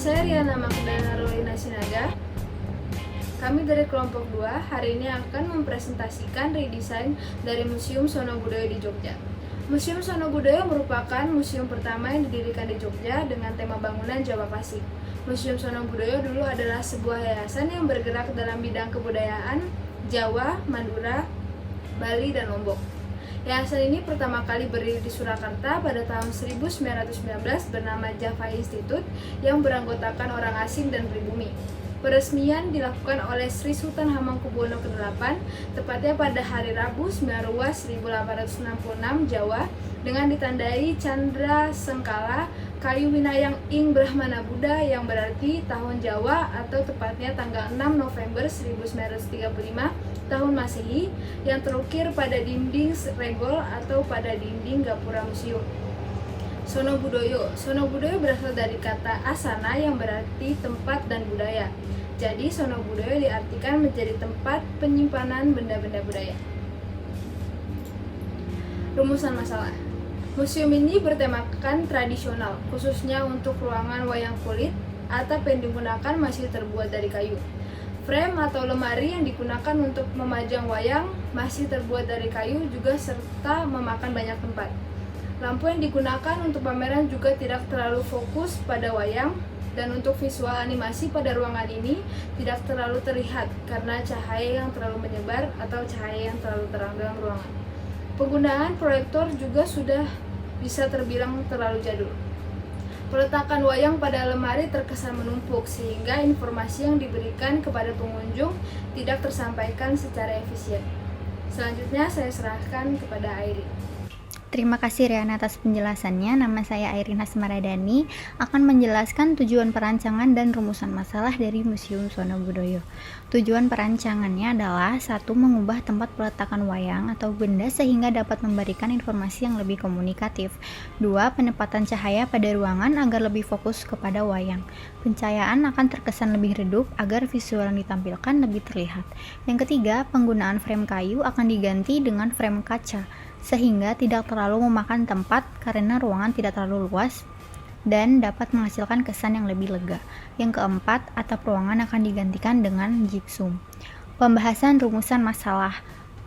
saya Riana Magdalena Rolina Sinaga. Kami dari kelompok 2 hari ini akan mempresentasikan redesign dari Museum Sono Budoyo di Jogja. Museum Sono Budoyo merupakan museum pertama yang didirikan di Jogja dengan tema bangunan Jawa Klasik. Museum Sono Budoyo dulu adalah sebuah yayasan yang bergerak dalam bidang kebudayaan Jawa, Madura, Bali, dan Lombok. Yayasan ini pertama kali berdiri di Surakarta pada tahun 1919 bernama Java Institute yang beranggotakan orang asing dan pribumi. Peresmian dilakukan oleh Sri Sultan Hamengkubuwono ke-8 tepatnya pada hari Rabu 9 Ruas 1866 Jawa dengan ditandai Candra Sengkala kayu winayang ing Brahmana Buddha yang berarti tahun Jawa atau tepatnya tanggal 6 November 1935 tahun Masehi yang terukir pada dinding regol atau pada dinding gapura museum. Sono Budoyo berasal dari kata asana yang berarti tempat dan budaya. Jadi Sono Budoyo diartikan menjadi tempat penyimpanan benda-benda budaya. Rumusan masalah. Museum ini bertemakan tradisional, khususnya untuk ruangan wayang kulit. Atap yang digunakan masih terbuat dari kayu. Frame atau lemari yang digunakan untuk memajang wayang masih terbuat dari kayu juga serta memakan banyak tempat. Lampu yang digunakan untuk pameran juga tidak terlalu fokus pada wayang, dan untuk visual animasi pada ruangan ini tidak terlalu terlihat karena cahaya yang terlalu menyebar atau cahaya yang terlalu terang dalam ruangan. Penggunaan proyektor juga sudah bisa terbilang terlalu jadul. Peletakan wayang pada lemari terkesan menumpuk sehingga informasi yang diberikan kepada pengunjung tidak tersampaikan secara efisien. Selanjutnya saya serahkan kepada Airin. Terima kasih Riana atas penjelasannya. Nama saya Airin Hasmaradani akan menjelaskan tujuan perancangan dan rumusan masalah dari Museum Sono Budoyo. Tujuan perancangannya adalah 1. Mengubah tempat peletakan wayang atau benda sehingga dapat memberikan informasi yang lebih komunikatif. 2. Penempatan cahaya pada ruangan agar lebih fokus kepada wayang. Pencahayaan akan terkesan lebih redup agar visual yang ditampilkan lebih terlihat. Yang ketiga, penggunaan frame kayu akan diganti dengan frame kaca sehingga tidak terlalu memakan tempat karena ruangan tidak terlalu luas dan dapat menghasilkan kesan yang lebih lega. Yang keempat, atap ruangan akan digantikan dengan gypsum. Pembahasan rumusan masalah.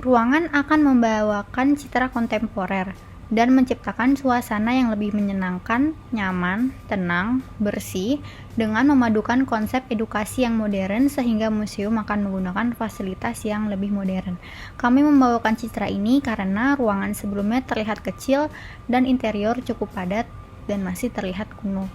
Ruangan akan membawakan citra kontemporer dan menciptakan suasana yang lebih menyenangkan, nyaman, tenang, bersih, dengan memadukan konsep edukasi yang modern sehingga museum akan menggunakan fasilitas yang lebih modern. Kami membawakan citra ini karena ruangan sebelumnya terlihat kecil dan interior cukup padat dan masih terlihat kuno.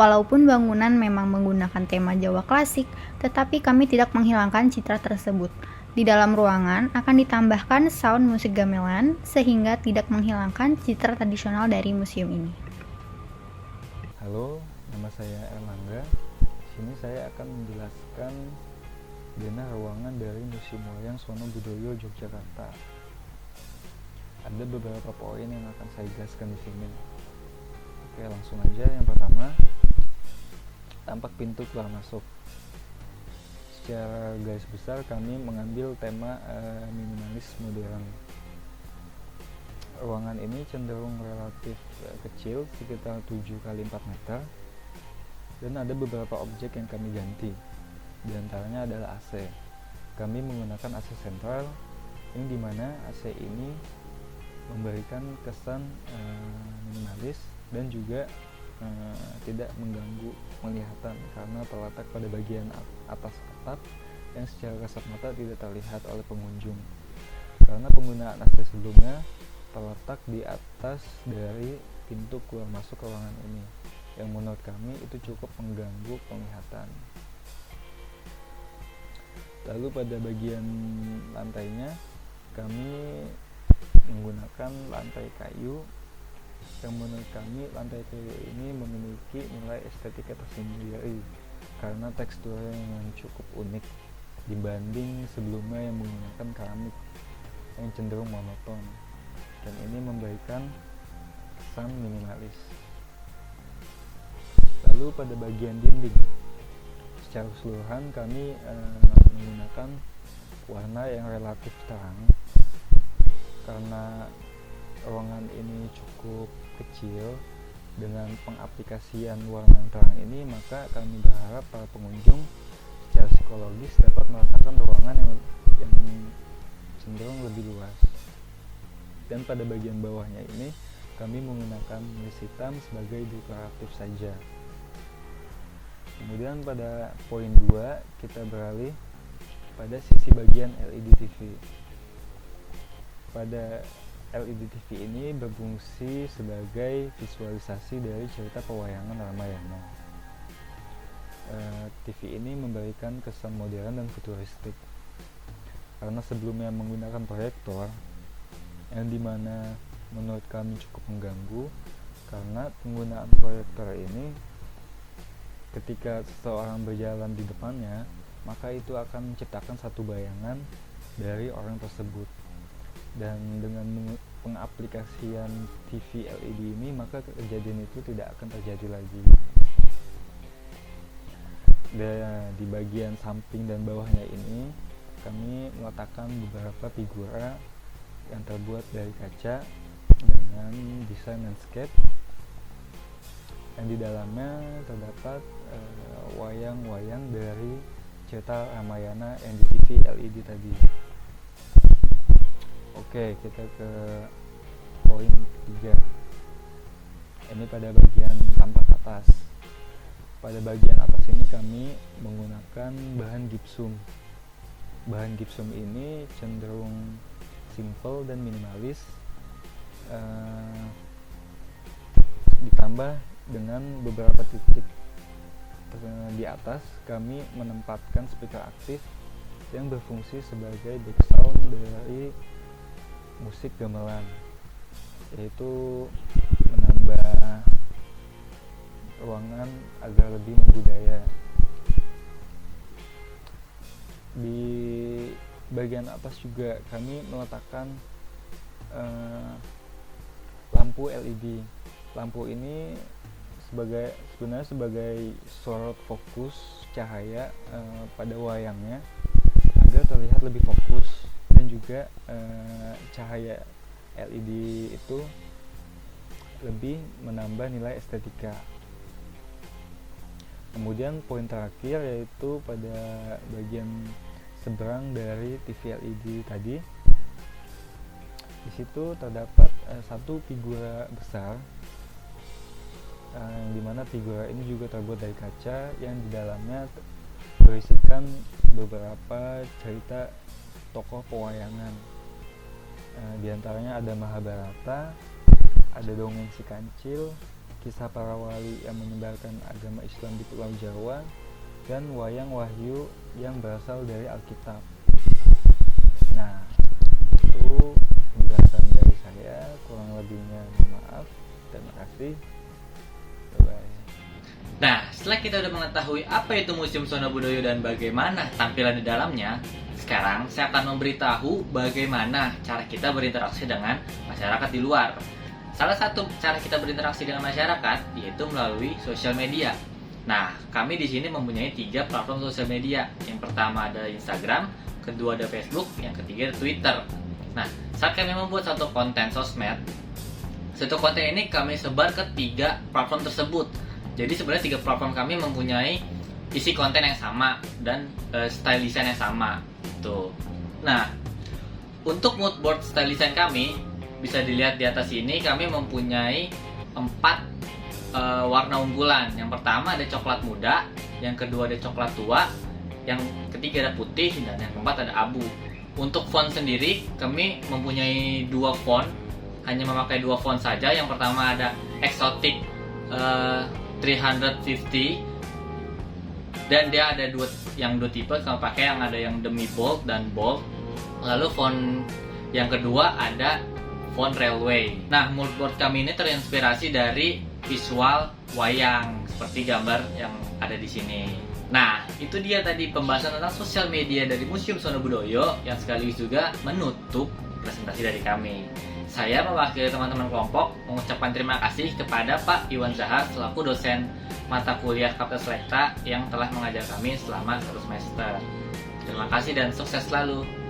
Walaupun bangunan memang menggunakan tema Jawa klasik, tetapi kami tidak menghilangkan citra tersebut. Di dalam ruangan akan ditambahkan sound musik gamelan sehingga tidak menghilangkan citra tradisional dari museum ini. Halo, nama saya Erlangga. Di sini saya akan menjelaskan zona ruangan dari Museum Wayang Sono Budoyo Yogyakarta. Ada beberapa poin yang akan saya jelaskan di sini. Oke, langsung aja. Yang pertama, tampak pintu keluar masuk. Secara garis besar kami mengambil tema minimalis modern. Ruangan ini cenderung relatif kecil, sekitar 7 kali 4 meter, dan ada beberapa objek yang kami ganti. Di antaranya adalah AC. Kami menggunakan AC sentral, yang dimana AC ini memberikan kesan minimalis dan juga tidak mengganggu penglihatan karena terletak pada bagian atas atap yang secara kasat mata tidak terlihat oleh pengunjung. Karena penggunaan AC sebelumnya terletak di atas dari pintu keluar masuk ruangan ini, yang menurut kami itu cukup mengganggu penglihatan. Lalu pada bagian lantainya kami menggunakan lantai kayu, yang menurut kami lantai kayu ini memiliki nilai estetika tersendiri karena teksturnya yang cukup unik dibanding sebelumnya yang menggunakan keramik yang cenderung monoton, dan ini memberikan kesan minimalis. Lalu pada bagian dinding, secara keseluruhan kami menggunakan warna yang relatif terang karena ruangan ini cukup kecil Dengan pengaplikasian warna yang terang ini, maka kami berharap para pengunjung secara psikologis dapat merasakan ruangan yang cenderung lebih luas. Dan pada bagian bawahnya ini kami menggunakan list hitam sebagai dekoratif saja. Kemudian pada poin 2 kita beralih pada sisi bagian LED TV. Pada LED TV ini berfungsi sebagai visualisasi dari cerita pewayangan Ramayana. TV ini memberikan kesan modern dan futuristik. Karena sebelumnya menggunakan proyektor, yang dimana menurut kami cukup mengganggu, karena penggunaan proyektor ini ketika seseorang berjalan di depannya, maka itu akan menciptakan satu bayangan dari orang tersebut. Dan dengan pengaplikasian TV LED ini, maka kejadian itu tidak akan terjadi lagi. Dan di bagian samping dan bawahnya ini kami meletakkan beberapa figura yang terbuat dari kaca dengan desain landscape, yang di dalamnya terdapat wayang-wayang dari cerita Ramayana yang di TV LED tadi. Oke, kita ke poin 3. Ini pada bagian tampak atas. Pada bagian atas ini kami menggunakan bahan gipsum. Bahan gipsum ini cenderung simple dan minimalis, ditambah dengan beberapa titik di atas kami menempatkan speaker aktif yang berfungsi sebagai background dari musik gamelan, yaitu menambah ruangan agar lebih membudaya. Di bagian atas juga kami meletakkan lampu LED. Lampu ini sebenarnya sebagai sorot fokus cahaya pada wayangnya agar terlihat lebih fokus, dan juga cahaya LED itu lebih menambah nilai estetika. Kemudian poin terakhir yaitu pada bagian seberang dari TV LED tadi. Di situ terdapat satu figura besar, yang dimana figura ini juga terbuat dari kaca, yang di dalamnya berisikan beberapa cerita tokoh pewayangan. Di antaranya ada Mahabharata, ada dongeng si Kancil, kisah para wali yang menyebarkan agama Islam di Pulau Jawa, dan wayang wahyu yang berasal dari Alkitab. Nah, itu penjelasan dari saya, kurang lebihnya maaf. Terima kasih. Bye-bye. Nah, setelah kita udah mengetahui apa itu Museum Sono Budoyo dan bagaimana tampilan di dalamnya, sekarang saya akan memberitahu bagaimana cara kita berinteraksi dengan masyarakat di luar. Salah satu cara kita berinteraksi dengan masyarakat yaitu melalui sosial media. Nah, kami di sini mempunyai 3 platform sosial media. Yang pertama ada Instagram, kedua ada Facebook, yang ketiga ada Twitter. Nah, saat kami membuat satu konten sosmed, satu konten ini kami sebar ke 3 platform tersebut. Jadi sebenarnya 3 platform kami mempunyai isi konten yang sama dan style desain yang sama. Tuh. Nah, untuk mood board style desain kami bisa dilihat di atas ini, kami mempunyai 4 warna unggulan. Yang pertama ada coklat muda, yang kedua ada coklat tua, yang ketiga ada putih, dan yang keempat ada abu. Untuk font sendiri kami mempunyai 2 font, hanya memakai 2 font saja. Yang pertama ada Exotic 350, dan dia ada dua tipe kami pakai, yang ada yang demi bold dan bold. Lalu font yang kedua ada font railway. Nah, moodboard kami ini terinspirasi dari visual wayang seperti gambar yang ada di sini. Nah, itu dia tadi pembahasan tentang sosial media dari Museum Sono Budoyo yang sekaligus juga menutup presentasi dari kami. Saya mewakili teman-teman kelompok mengucapkan terima kasih kepada Pak Iwan Zahar selaku dosen mata kuliah Kapten Selekta yang telah mengajar kami selama 1 semester. Terima kasih dan sukses selalu.